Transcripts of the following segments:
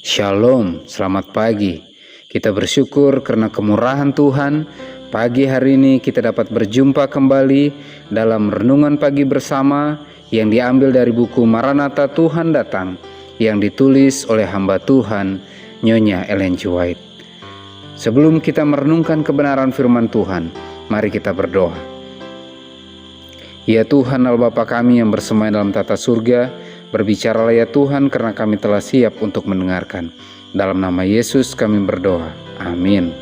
Shalom, selamat pagi. Kita bersyukur karena kemurahan Tuhan. Pagi hari ini kita dapat berjumpa kembali dalam renungan pagi bersama yang diambil dari buku Maranatha Tuhan Datang yang ditulis oleh hamba Tuhan Nyonya Ellen G. White. Sebelum kita merenungkan kebenaran firman Tuhan, mari kita berdoa. Ya Tuhan Allah Bapa kami yang bersemayam dalam tata surga, berbicaralah ya Tuhan karena kami telah siap untuk mendengarkan. Dalam nama Yesus kami berdoa. Amin.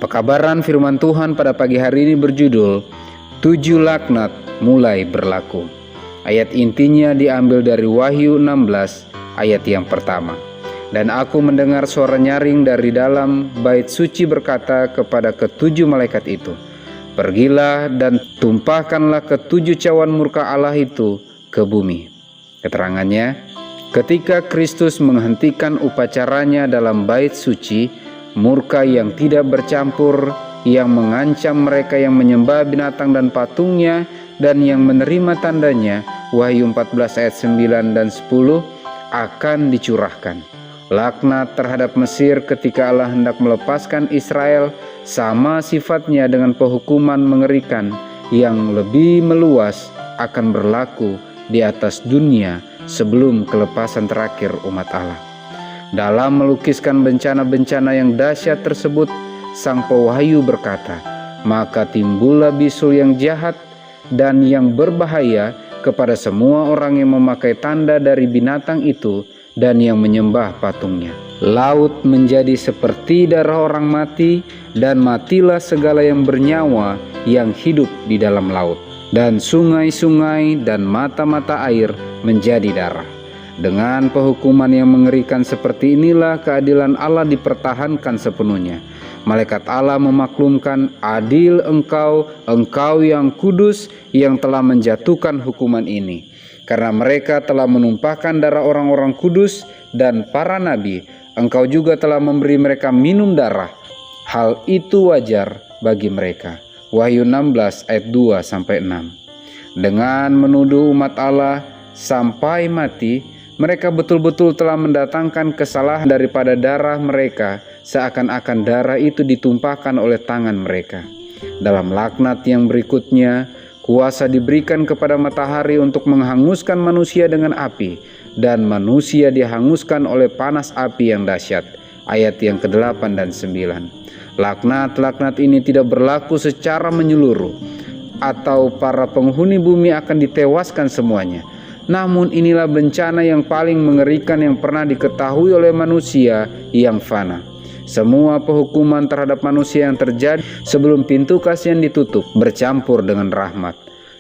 Pekabaran firman Tuhan pada pagi hari ini berjudul 7 laknat mulai berlaku. Ayat intinya diambil dari Wahyu 16 ayat yang pertama. Dan aku mendengar suara nyaring dari dalam bait suci berkata kepada ketujuh malaikat itu, pergilah dan tumpahkanlah ketujuh cawan murka Allah itu ke bumi. Keterangannya, ketika Kristus menghentikan upacaranya dalam bait suci, murka yang tidak bercampur, yang mengancam mereka yang menyembah binatang dan patungnya dan yang menerima tandanya, Wahyu 14 ayat 9 dan 10, akan dicurahkan. Laknat terhadap Mesir ketika Allah hendak melepaskan Israel sama sifatnya dengan penghukuman mengerikan yang lebih meluas akan berlaku di atas dunia sebelum kelepasan terakhir umat Allah. Dalam melukiskan bencana-bencana yang dahsyat tersebut, sang pewahyu berkata, maka timbullah bisul yang jahat dan yang berbahaya kepada semua orang yang memakai tanda dari binatang itu dan yang menyembah patungnya. Laut menjadi seperti darah orang mati, dan matilah segala yang bernyawa yang hidup di dalam laut. Dan sungai-sungai dan mata-mata air menjadi darah. Dengan penghukuman yang mengerikan seperti inilah keadilan Allah dipertahankan sepenuhnya. Malaikat Allah memaklumkan, adil engkau yang kudus yang telah menjatuhkan hukuman ini. Karena mereka telah menumpahkan darah orang-orang kudus dan para nabi, engkau juga telah memberi mereka minum darah. Hal itu wajar bagi mereka. Wahyu 16 ayat 2-6. Dengan menuduh umat Allah sampai mati, mereka betul-betul telah mendatangkan kesalahan daripada darah mereka, seakan-akan darah itu ditumpahkan oleh tangan mereka. Dalam laknat yang berikutnya, kuasa diberikan kepada matahari untuk menghanguskan manusia dengan api, dan manusia dihanguskan oleh panas api yang dahsyat. Ayat yang ke-8 dan 9. Laknat-laknat ini tidak berlaku secara menyeluruh, atau para penghuni bumi akan ditewaskan semuanya. Namun inilah bencana yang paling mengerikan yang pernah diketahui oleh manusia yang fana. Semua penghukuman terhadap manusia yang terjadi sebelum pintu kasihan ditutup bercampur dengan rahmat.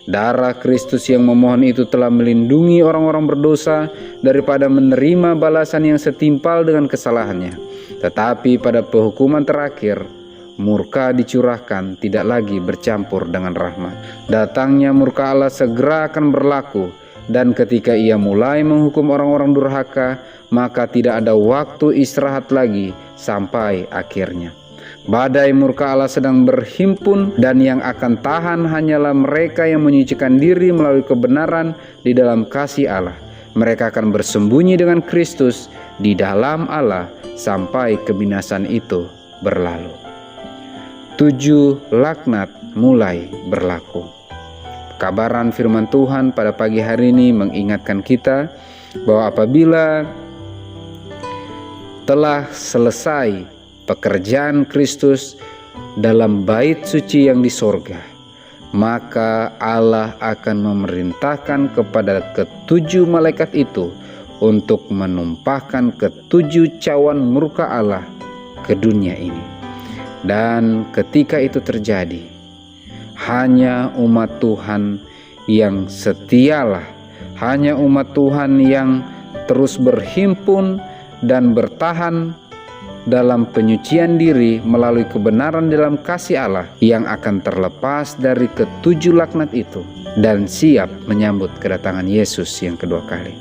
Darah Kristus yang memohon itu telah melindungi orang-orang berdosa daripada menerima balasan yang setimpal dengan kesalahannya. Tetapi pada penghukuman terakhir, murka dicurahkan tidak lagi bercampur dengan rahmat. Datangnya murka Allah segera akan berlaku, dan ketika ia mulai menghukum orang-orang durhaka, maka tidak ada waktu istirahat lagi sampai akhirnya. Badai murka Allah sedang berhimpun, dan yang akan tahan hanyalah mereka yang menyucikan diri melalui kebenaran di dalam kasih Allah. Mereka akan bersembunyi dengan Kristus di dalam Allah sampai kebinasan itu berlalu. 7 laknat mulai berlaku. Kabaran firman Tuhan pada pagi hari ini mengingatkan kita bahwa apabila telah selesai pekerjaan Kristus dalam bait suci yang di sorga, maka Allah akan memerintahkan kepada ketujuh malaikat itu untuk menumpahkan ketujuh cawan murka Allah ke dunia ini. Dan ketika itu terjadi, hanya umat Tuhan yang setialah, hanya umat Tuhan yang terus berhimpun dan bertahan dalam penyucian diri melalui kebenaran dalam kasih Allah yang akan terlepas dari ketujuh laknat itu dan siap menyambut kedatangan Yesus yang kedua kali.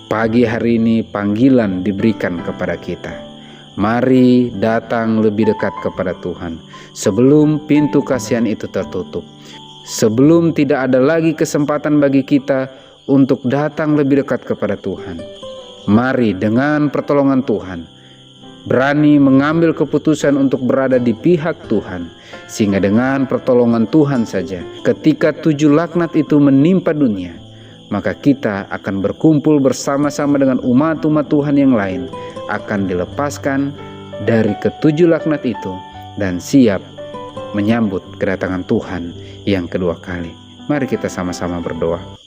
Pagi hari ini panggilan diberikan kepada kita. Mari datang lebih dekat kepada Tuhan sebelum pintu kasihan itu tertutup. Sebelum tidak ada lagi kesempatan bagi kita untuk datang lebih dekat kepada Tuhan. Mari dengan pertolongan Tuhan berani mengambil keputusan untuk berada di pihak Tuhan, sehingga dengan pertolongan Tuhan saja ketika 7 laknat itu menimpa dunia, maka kita akan berkumpul bersama-sama dengan umat-umat Tuhan yang lain, akan dilepaskan dari ke-7 laknat itu dan siap menyambut kedatangan Tuhan yang kedua kali. Mari kita sama-sama berdoa.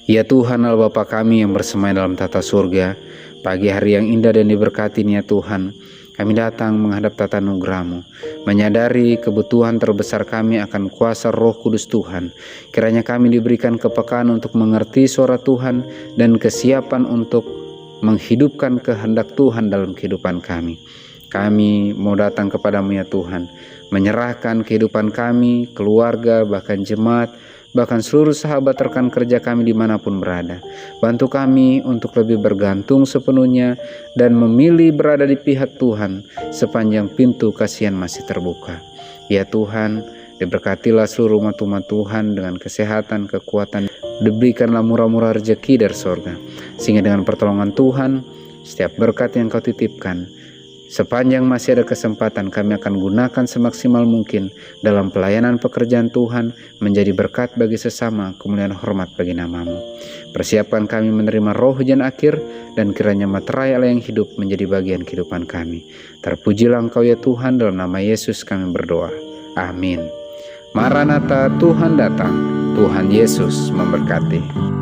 Ya Tuhan Allah Bapa kami yang bersemayam dalam tata surga, pagi hari yang indah dan diberkati ya Tuhan, kami datang menghadap tata anugerah-Mu, menyadari kebutuhan terbesar kami akan kuasa Roh Kudus Tuhan. Kiranya kami diberikan kepekaan untuk mengerti suara Tuhan dan kesiapan untuk menghidupkan kehendak Tuhan dalam kehidupan kami. Kami mau datang kepadamu ya Tuhan, menyerahkan kehidupan kami, keluarga, bahkan jemaat, bahkan seluruh sahabat rekan kerja kami dimanapun berada. Bantu kami untuk lebih bergantung sepenuhnya dan memilih berada di pihak Tuhan sepanjang pintu kasihan masih terbuka. Ya Tuhan, diberkatilah seluruh umat-umat Tuhan dengan kesehatan, kekuatan. Diberikanlah murah-murah rezeki dari sorga, sehingga dengan pertolongan Tuhan, setiap berkat yang Kau titipkan, sepanjang masih ada kesempatan, kami akan gunakan semaksimal mungkin dalam pelayanan pekerjaan Tuhan, menjadi berkat bagi sesama, kemuliaan hormat bagi nama-Mu. Persiapkan kami menerima roh hujan akhir, dan kiranya materai Allah yang hidup menjadi bagian kehidupan kami. Terpujilah Engkau ya Tuhan, dalam nama Yesus kami berdoa. Amin. Maranatha, Tuhan datang. Tuhan Yesus memberkati.